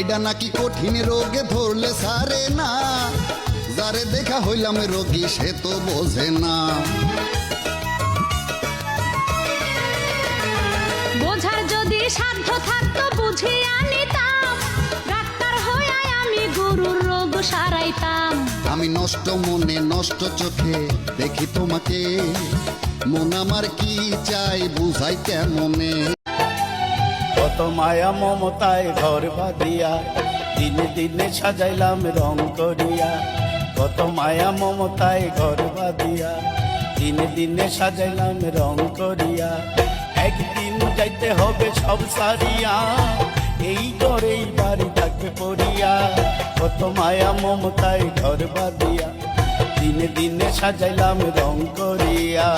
এটা নাকি কঠিন রোগে ধরলে সারে না, যারে দেখা হইলাম রোগী সে তো বোঝে না। বোঝার যদি সাধ্য থাকতো বুঝিয়া নিতাম, ডাক্তার হয়ে আমি গরুর রোগ সারাইতাম। আমি নষ্ট মনে নষ্ট চোখে দেখি তোমাকে, মন আমার কি চাই বুঝাই কেমনে। কত মায়া মমতায় ঘর বাঁধিয়া দিনে দিনে সাজাইলাম রং করিয়া। কত মায়া মমতায় ঘর বাঁধিয়া দিনে দিনে সাজাইলাম রং করিয়া। একদিন যাইতে হবে সব সারিয়া, এই ঘরেই বাড়ি থাকবে পড়িয়া। কত মায়া মমতায় ঘর বাঁধিয়া দিনে দিনে সাজাইলাম রং করিয়া।